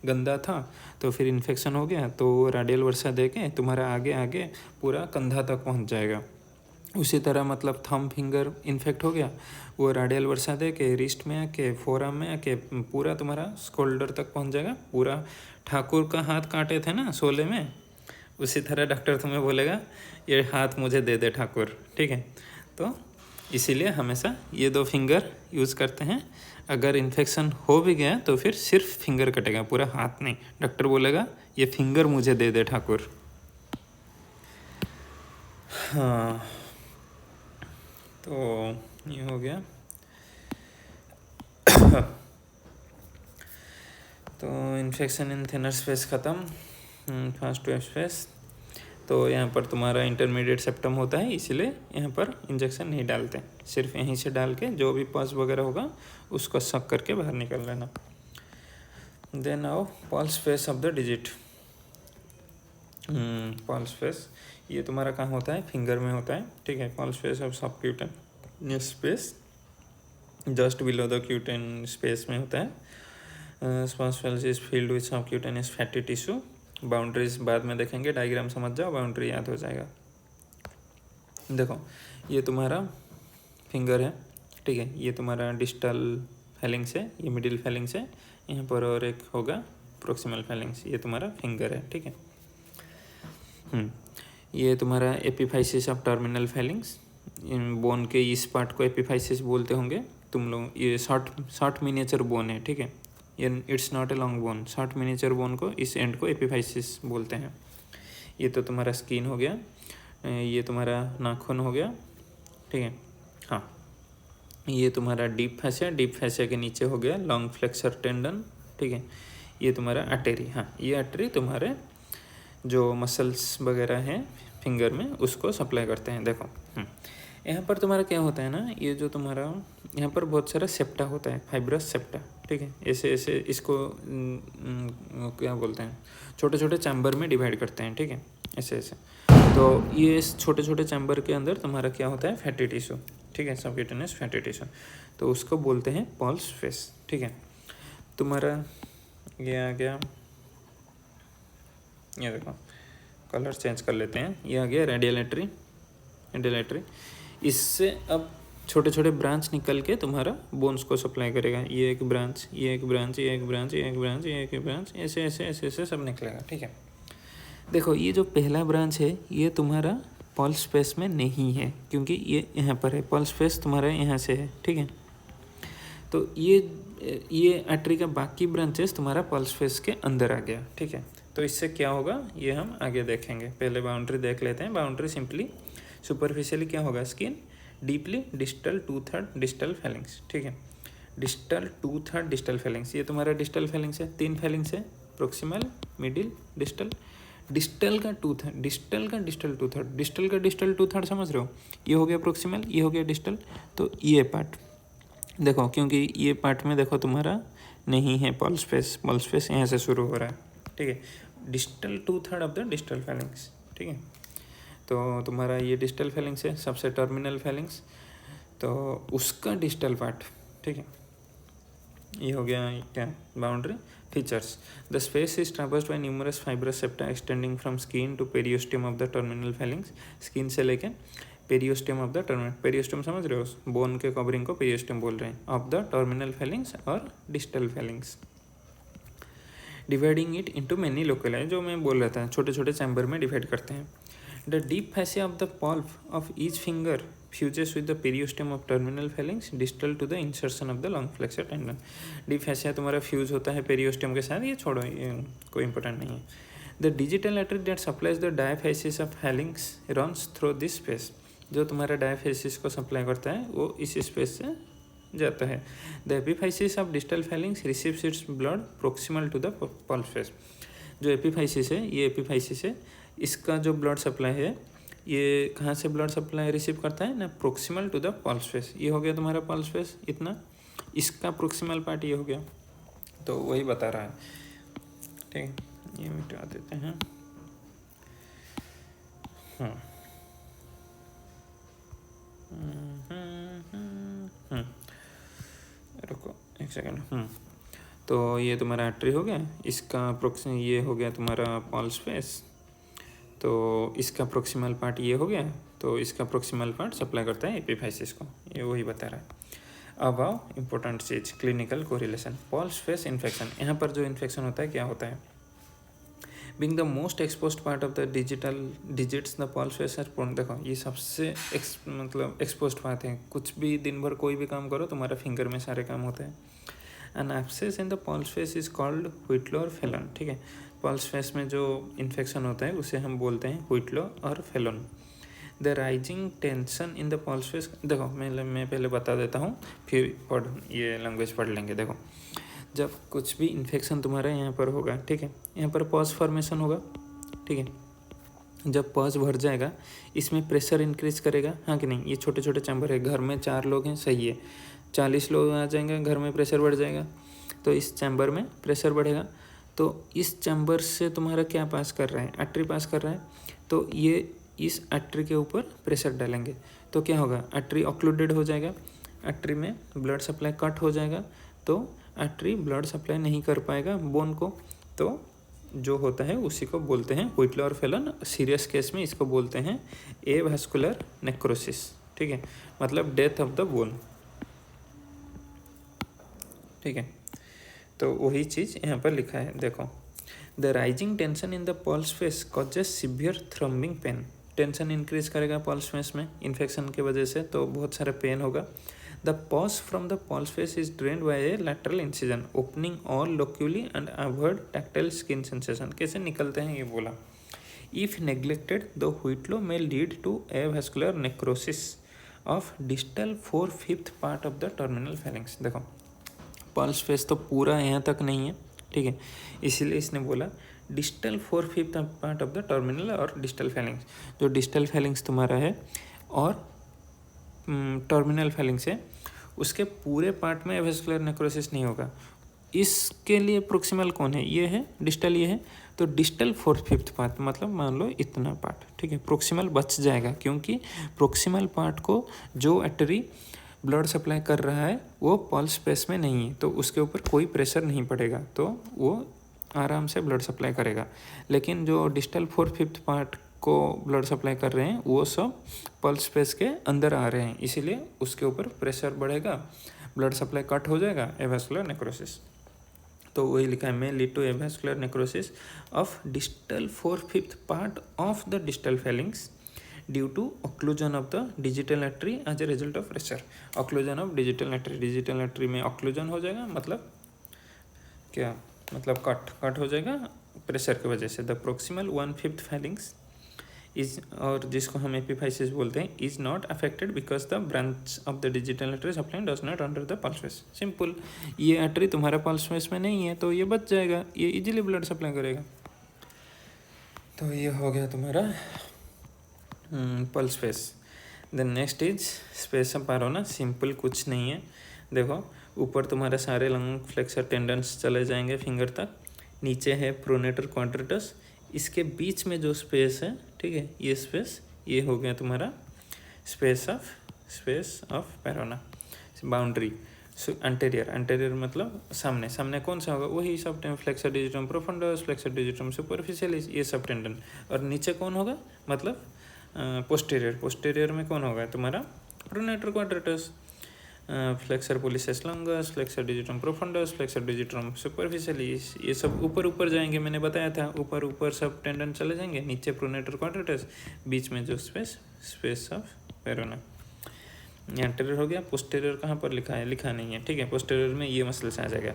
गंदा था, तो फिर इन्फेक्शन हो गया, तो रेडियल वर्षा दे के तुम्हारा आगे आगे पूरा कंधा तक पहुंच जाएगा। उसी तरह मतलब थंब फिंगर इन्फेक्ट हो गया, वो रेडियल वर्षा दे के रिस्ट में आके फोरआर्म में आके पूरा तुम्हारा शोल्डर तक पहुंच जाएगा। पूरा ठाकुर का हाथ काटे थे ना शोले में, उसी तरह डॉक्टर तुम्हें बोलेगा ये हाथ मुझे दे दे ठाकुर, ठीक है। तो इसीलिए हमेशा ये दो फिंगर यूज़ करते हैं। अगर इन्फेक्शन हो भी गया तो फिर सिर्फ फिंगर कटेगा, पूरा हाथ नहीं। डॉक्टर बोलेगा ये फिंगर मुझे दे दे ठाकुर। हाँ, तो ये हो गया। तो इन्फेक्शन इन थिनर स्पेस ख़त्म। फर्स्ट वेब स्पेस तो यहाँ पर तुम्हारा इंटरमीडिएट सेप्टम होता है, इसलिए यहाँ पर इंजेक्शन नहीं डालते, सिर्फ यहीं से डाल के जो भी पल्स वगैरह होगा उसको सक करके बाहर निकल लेना। देन आओ pulse space of the digit. Pulse space ये तुम्हारा कहाँ होता है, फिंगर में होता है, ठीक है। Pulse space of subcutaneous space just below the क्यूटेन space में होता है। Pulse space is field with subcutaneous fatty tissue. Boundaries बाद में देखेंगे, डायग्राम समझ जाओ, बाउंड्री याद हो जाएगा। देखो ये तुम्हारा फिंगर है, ठीक है, ये तुम्हारा डिस्टल फेलिंग्स है, ये मिडिल फेलिंग्स है, यहाँ पर और एक होगा प्रोक्सिमल फेलिंग्स, ये तुम्हारा फिंगर है, ठीक है। ये तुम्हारा epiphysis of terminal Fehling's, bone के इस पार्ट को एपिफाइसिस बोलते होंगे तुम लोग। ये शॉर्ट मिनिएचर बोन है, ठीक है, ये it's not a long bone. Short miniature bone को इस एंड को एपिफाइसिस बोलते हैं। ये तो तुम्हारा स्किन हो गया, ये तुम्हारा नाखून हो गया, ठीक है। हाँ, ये तुम्हारा डीप फैसिया के नीचे हो गया लॉन्ग फ्लेक्सर टेंडन, ठीक है। ये तुम्हारा आर्टरी, हाँ ये आर्टरी तुम्हारे जो मसल्स वगैरह हैं फिंगर में उसको सप्लाई करते हैं। देखो यहाँ पर तुम्हारा क्या होता है ना, ये जो तुम्हारा यहाँ पर बहुत सारा सेप्टा होता है, फाइब्रस सेप्टा, ठीक है। ऐसे ऐसे इसको क्या बोलते हैं, छोटे छोटे चैम्बर में डिवाइड करते हैं, ठीक है, ऐसे ऐसे। तो ये छोटे छोटे चैम्बर के अंदर तुम्हारा क्या होता है, फैटी टिश्यू, ठीक है, सबक्यूटेनियस फैटी टिश्यू, तो उसको बोलते हैं पल्स स्पेस, ठीक है। तुम्हारा ये आ गया, ये देखो कलर चेंज कर लेते हैं, ये आ गया रेडियल आर्टरी। इससे अब छोटे छोटे ब्रांच निकल के तुम्हारा बोन्स को सप्लाई करेगा। ये एक ब्रांच, ये एक ब्रांच, ये एक ब्रांच, ये एक ब्रांच, ये एक ब्रांच, ऐसे ऐसे ऐसे ऐसे सब निकलेगा, ठीक है। देखो ये जो पहला ब्रांच है ये तुम्हारा पल्स स्पेस में नहीं है, क्योंकि ये यहाँ पर है, पल्स स्पेस तुम्हारा यहाँ से है, ठीक है। तो ये आर्टरी का बाकी ब्रांचेस तुम्हारा पल्स स्पेस के अंदर आ गया, ठीक है। तो इससे क्या होगा ये हम आगे देखेंगे, पहले बाउंड्री देख लेते हैं। बाउंड्री सिंपली सुपरफिशियली क्या होगा, skin, deeply distal 2/3 distal Fehling's, ठीक है। डिस्टल 2/3 डिस्टल फेलिंग्स, ये तुम्हारा डिस्टल फेलिंग्स है, 3 फेलिंग्स है, प्रोक्सिमल, मिडिल, डिस्टल। डिस्टल का 2/3, डिस्टल का डिस्टल 2/3, डिस्टल का डिस्टल 2/3 समझ रहे हो, ये हो गया प्रोक्सिमल, ये हो गया डिस्टल। तो ये पार्ट देखो, क्योंकि ये पार्ट में देखो तुम्हारा नहीं है पल्स स्पेस यहाँ से शुरू हो रहा है, ठीक है। Distal 2/3 of the distal Fehling's, ठीक है। तो तुम्हारा ये डिस्टल फेलिंग्स है, सबसे टर्मिनल फेलिंग्स, तो उसका डिस्टल पार्ट, ठीक है। ये हो गया क्या, boundary features. The space is traversed by numerous fibrous septa extending from skin to periosteum of the terminal phalanges. Skin से लेके periosteum of the terminal, periosteum समझ रहे हो, बोन के कवरिंग को पेरियोस्टियम बोल रहे हैं, ऑफ द टर्मिनल फेलिंग्स और distal phalanges. Dividing it into many loculi, जो मैं बोल रहा था, छोटे छोटे चैम्बर में डिवाइड करते हैं। The deep fascia of the pulp of each finger fuses with the periosteum of terminal phalanx distal to the insertion of the long flexor tendon. Deep fascia तुम्हारा फ्यूज होता है पेरियोस्टियम के साथ, ये छोड़ो, ये कोई इंपॉर्टेंट नहीं है। The digital artery that supplies the diaphysis of phalanges runs through this space, जो तुम्हारा डायफेसिस को सप्लाई करता है वो इस स्पेस से जाता है। The epiphysis of distal phalanx receives its blood proximal to the pulp space. जो एपिफाइसिस है, ये एपिफाइसिस है, इसका जो ब्लड सप्लाई है ये कहाँ से ब्लड सप्लाई रिसीव करता है ना, proximal to the pulp space. ये हो गया तुम्हारा पल्स फेस इतना, इसका प्रोक्सिमल पार्ट ये हो गया, तो वही बता रहा है। ठीक है, ये मिटा देते हैं। हाँ, रुको एक सेकेंड। तो ये तुम्हारा आर्टरी हो गया, इसका प्रोक्सिमल ये हो गया तुम्हारा पल्स फेस, तो इसका प्रोक्सिमल पार्ट ये हो गया, तो इसका प्रोक्सिमल पार्ट सप्लाई करता है एपिफाइसिस को, ये वही बता रहा है। अब आओ इम्पोर्टेंट चीज, clinical correlation. Pulp space infection, यहाँ पर जो इन्फेक्शन होता है क्या होता है, being the most exposed part of the digits the pulp space are prone. देखो ये सबसे मतलब एक्सपोज्ड पार्ट है, कुछ भी दिन भर कोई भी काम करो तुम्हारा फिंगर में सारे काम होते हैं। An abscess in the pulp space is called whitlow और फेलन। ठीक है, पल्स फेस में जो इन्फेक्शन होता है उसे हम बोलते हैं व्हिटलो और fallen. The rising tension in the pulp face, देखो मैं पहले बता देता हूँ, फिर ये लैंग्वेज पढ़ लेंगे। देखो जब कुछ भी इन्फेक्शन तुम्हारा यहाँ पर होगा, ठीक है, यहाँ पर पॉज फॉर्मेशन होगा, ठीक है, जब पॉज भर जाएगा इसमें प्रेशर इंक्रीज करेगा, हाँ कि नहीं। ये छोटे छोटे चैम्बर है, घर में 4 लोग हैं, सही है, 40 लोग आ जाएंगे, घर में प्रेशर बढ़ जाएगा, तो इस चैम्बर में प्रेशर बढ़ेगा। तो इस चैम्बर से तुम्हारा क्या पास कर रहा है, आर्टरी पास कर रहा है, तो ये इस आर्टरी के ऊपर प्रेशर डालेंगे तो क्या होगा, आर्टरी ऑक्लूडेड हो जाएगा, आर्टरी में ब्लड सप्लाई कट हो जाएगा, तो आर्टरी ब्लड सप्लाई नहीं कर पाएगा बोन को, तो जो होता है उसी को बोलते हैं व्हिटलो और फेलन। सीरियस केस में इसको बोलते हैं एवास्कुलर नेक्रोसिस। ठीक है, मतलब डेथ ऑफ द बोन। ठीक है, तो वही चीज़ यहाँ पर लिखा है, देखो the rising tension in the pulp space causes severe throbbing pain. Tension increase करेगा पल्स फेस में इन्फेक्शन की वजह से, तो बहुत सारा पेन होगा। The pus from the pulp space is drained by a lateral incision opening all loculi and avoid tactile skin sensation. कैसे निकलते हैं ये बोला। If neglected the whitlow may lead to avascular necrosis of distal 4/5 part of the terminal Fehling's. देखो पल्स फेस तो पूरा यहाँ तक नहीं है, ठीक है, इसीलिए इसने बोला distal 4/5 part of the terminal और डिस्टल फेलिंग्स। जो डिस्टल फेलिंग्स तुम्हारा है और टर्मिनल फेलिंग्स है, उसके पूरे पार्ट में एवास्कुलर नेक्रोसिस नहीं होगा। इसके लिए प्रोक्सिमल कौन है, ये है, डिस्टल ये है, तो डिस्टल 4/5 पार्ट मतलब मान लो इतना पार्ट, ठीक है, प्रोक्सिमल बच जाएगा, क्योंकि प्रोक्सिमल पार्ट को जो आर्टरी ब्लड सप्लाई कर रहा है वो पल्स फेस में नहीं है, तो उसके ऊपर कोई प्रेशर नहीं पड़ेगा, तो वो आराम से ब्लड सप्लाई करेगा। लेकिन जो डिस्टल 4/5 पार्ट को ब्लड सप्लाई कर रहे हैं वो सब पल्स फेस के अंदर आ रहे हैं, इसीलिए उसके ऊपर प्रेशर बढ़ेगा, ब्लड सप्लाई कट हो जाएगा, एवास्कुलर नेक्रोसिस। तो वही लिखा है, may lead to avascular necrosis of distal 4/5 part of the distal phalanx due to occlusion of the digital artery as a result of pressure. Occlusion of digital artery, digital artery में ऑक्लूजन हो जाएगा, मतलब क्या, मतलब कट हो जाएगा प्रेशर की वजह से। द प्रोक्सिमल 1/5 फेलिंग्स इज, और जिसको हम एपिफाइसिस बोलते हैं, is not affected because the branch of the digital artery supply does not under the pulp face. Simple, ये आर्टरी तुम्हारा पल्स फेस में नहीं है तो ये बच जाएगा, ये इजीली ब्लड सप्लाई करेगा। तो ये हो गया तुम्हारा pulp space. Then next is space of Parona. Simple कुछ नहीं है, देखो ऊपर तुम्हारे सारे लंग फ्लेक्सर टेंडन्स चले जाएंगे फिंगर तक, नीचे है प्रोनेटर क्वाड्रेटस, इसके बीच में जो स्पेस है, ठीक है, ये स्पेस, ये हो गया तुम्हारा स्पेस ऑफ पेरोना, बाउंड्री। अंटेरियर मतलब सामने कौन सा होगा, वही सब flexor digitorum profundus, flexor digitorum superficialis, ये सब टेंडन। और नीचे कौन होगा, मतलब पोस्टीरियर में कौन होगा तुम्हारा pronator quadratus, flexor pollicis longus, flexor digitorum profundus, flexor digitorum superficialis, ये सब ऊपर जाएंगे, मैंने बताया था ऊपर सब टेंडन चले जाएंगे, नीचे प्रोनेटर क्वाड्रेटस, बीच में जो स्पेस ऑफ पेरोना। एंटेरियर हो गया। पोस्टीरियर कहाँ पर लिखा है, लिखा नहीं है, ठीक है, पोस्टीरियर में ये मसल्स आ जाएगा।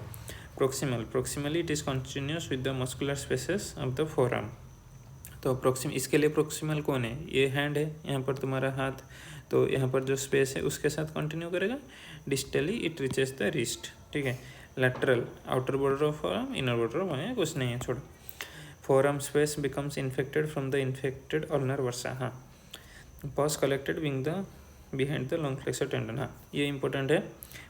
Proximally it is continuous with the muscular spaces of the forearm. तो इसके लिए प्रोक्सिमल कौन है, ये हैंड है, यहाँ पर तुम्हारा हाथ, तो यहाँ पर जो स्पेस है उसके साथ कंटिन्यू करेगा। Distally it reaches the wrist, ठीक है। Lateral outer border of forearm, inner border of, कुछ नहीं है, छोड़ो। Forearm space becomes infected from the infected ulnar bursa. हाँ, pus collected wing the behind the long flexor tendon. हाँ, ये इंपॉर्टेंट है।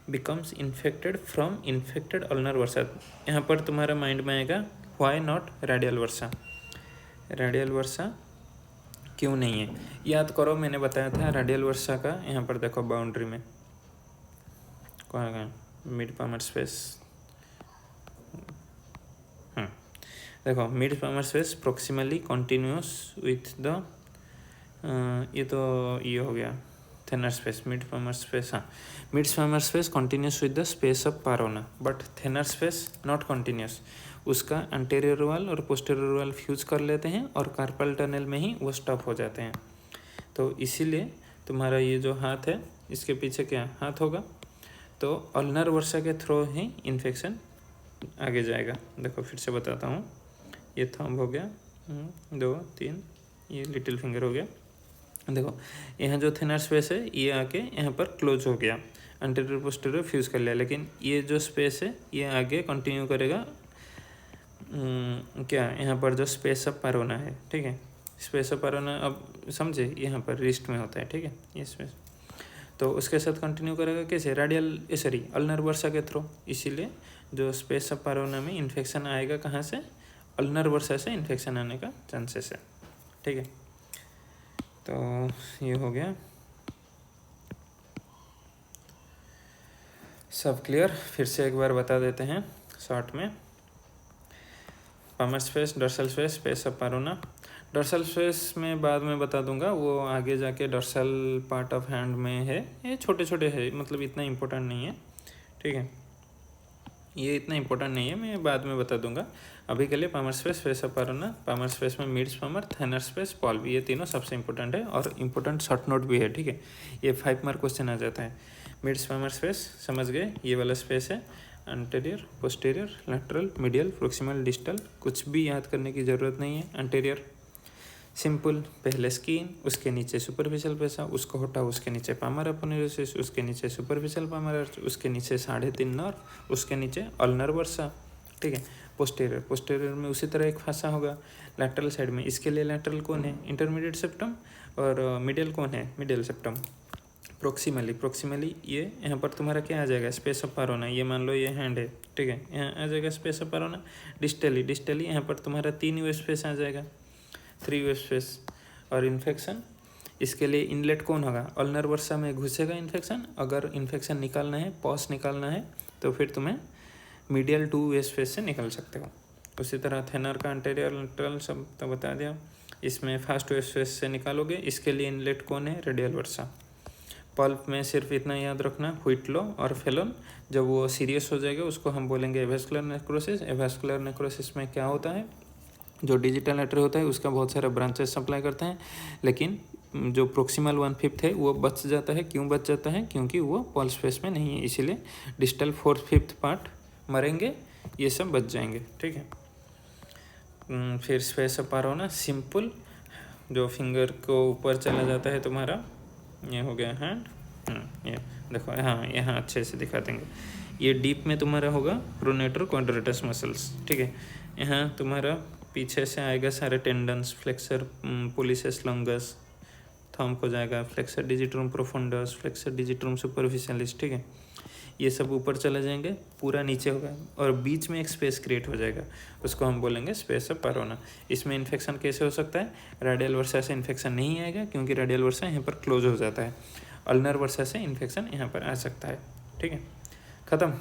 Becomes infected from infected ulnar bursa. यहाँ पर तुम्हारा माइंड में आएगा why not radial bursa. Radial bursa क्यों नहीं है, याद करो मैंने बताया था रेडियल वर्सा का। यहाँ पर देखो बाउंड्री में कौन है, मिड पामर स्पेस। देखो mid palmar space proximally continuous with the, ये तो ये हो गया thenar space. Mid palmar space, हाँ, mid palmar space continuous with the space of Parona, but thenar space not continuous. उसका एंटीरियर वॉल और पोस्टीरियर वॉल फ्यूज कर लेते हैं और कार्पल टनल में ही वो स्टॉप हो जाते हैं। तो इसीलिए तुम्हारा ये जो हाथ है इसके पीछे क्या हाथ होगा, तो अल्नर वर्सा के थ्रू ही इन्फेक्शन आगे जाएगा। देखो फिर से बताता हूँ, ये थंब हो गया, 2 3, ये लिटिल फिंगर हो गया। देखो यहाँ जो थिनर स्पेस है ये आके यहाँ पर क्लोज हो गया, एंटीरियर पोस्टीरियर फ्यूज कर लिया, लेकिन ये जो स्पेस है ये आगे कंटिन्यू करेगा। क्या यहाँ पर जो स्पेस ऑफ पारोना है, ठीक है, स्पेस ऑफ पारोना अब समझे यहाँ पर रिस्ट में होता है, ठीक है, ये स्पेस। तो उसके साथ कंटिन्यू करेगा कैसे, रेडियल सॉरी अल्नर वर्सा के थ्रू। इसीलिए जो स्पेस ऑफ पारोना में इन्फेक्शन आएगा कहाँ से, अल्नर वर्सा से इन्फेक्शन आने का चांसेस है, ठीक है। तो ये हो गया सब क्लियर। फिर से एक बार बता देते हैं शॉर्ट में। Palmar space, dorsal space, space of Parona. Dorsal space में बाद में बता दूंगा, वो आगे जाके डर्सल पार्ट ऑफ हैंड में है, ये छोटे छोटे है, मतलब इतना इम्पोर्टेंट नहीं है, ठीक है, ये इतना इम्पोर्टेंट नहीं है, मैं बाद में बता दूंगा। अभी के लिए palmar space, space of Parona, palmar space में mids palmar, thenar space, pulp, ये तीनों सबसे इंपॉर्टेंट है और इम्पोर्टेंट शॉर्ट नोट भी है, ठीक है। ये 5 मार्क क्वेश्चन आ जाता है। मिड्स पामर स्पेस समझ गए, ये वाला स्पेस है, anterior, posterior, lateral, medial, proximal, distal, कुछ भी याद करने की ज़रूरत नहीं है। एंटीरियर सिंपल, पहले स्किन, उसके नीचे सुपरफिशियल पेसा, उसको हटाओ, उसके नीचे पामर अपोनेरोसिस, उसके नीचे सुपरफिशियल पामर आर्च, उसके नीचे 3.5 नर्व, उसके नीचे अल्नर वर्सा, ठीक है। पोस्टीरियर, पोस्टीरियर में उसी तरह एक फांसा होगा। लैटरल साइड में इसके लिए लैटरल कौन है, इंटरमीडिएट सेप्टम, और मिडियल कौन है, मिडियल सेप्टम। प्रोक्सिमली, प्रोक्सिमली ये यहाँ पर तुम्हारा क्या आ जाएगा, स्पेस ऑफ पारोना, ये मान लो ये हैंड है, ठीक है, यहाँ आ जाएगा स्पेस ऑफ पारोना। डिस्टली, डिस्टली यहाँ पर तुम्हारा 3 यू स्पेस आ जाएगा, 3 यू स्पेस। और इन्फेक्शन, इसके लिए इनलेट कौन होगा, अल्नर वर्सा में घुसेगा इन्फेक्शन। अगर इन्फेक्शन निकालना है, पॉस निकालना है, तो फिर तुम्हें मीडियल 2 स्पेस से निकल सकते हो। उसी तरह थेनर का एंटीरियर, लैटरल सब तो बता दिया। इसमें फर्स्ट स्पेस से निकालोगे, इसके लिए इनलेट कौन है, रेडियल वर्सा। पल्प में सिर्फ इतना याद रखना, व्हिटलो और फेलोन, जब वो सीरियस हो जाएगा उसको हम बोलेंगे एवेस्कुलर नेक्रोसिस। एवेस्कुलर नेक्रोसिस में क्या होता है, जो डिजिटल आर्टरी होता है उसका बहुत सारे ब्रांचेस सप्लाई करते हैं, लेकिन जो प्रोक्सिमल 1/5 है वो बच जाता है। क्यों बच जाता है, क्योंकि वो पल्स स्पेस में नहीं है, इसीलिए डिजिटल 4/5 पार्ट मरेंगे, ये सब बच जाएंगे, ठीक है। फिर स्पेस ऑफ पारोना सिंपल, जो फिंगर को ऊपर चला जाता है तुम्हारा, ये हो गया हैंड। ये देखो, हाँ यहाँ अच्छे से दिखा देंगे। ये डीप में तुम्हारा होगा प्रोनेटर क्वाड्रेटस मसल्स, ठीक है। यहाँ तुम्हारा पीछे से आएगा सारे tendons, flexor pollicis longus, thumb हो जाएगा, फ्लेक्सर डिजिटरूम प्रोफंडस, फ्लेक्सर डिजिटरूम सुपरफिशियलिस, ठीक है। ये सब ऊपर चले जाएंगे, पूरा नीचे होगा और बीच में एक स्पेस क्रिएट हो जाएगा, उसको हम बोलेंगे स्पेस ऑफ पारोना। इसमें इन्फेक्शन कैसे हो सकता है, रेडियल वर्सा से इन्फेक्शन नहीं आएगा क्योंकि रेडियल वर्सा यहाँ पर क्लोज हो जाता है। अल्नर वर्सा से इन्फेक्शन यहाँ पर आ सकता है, ठीक है, ख़त्म।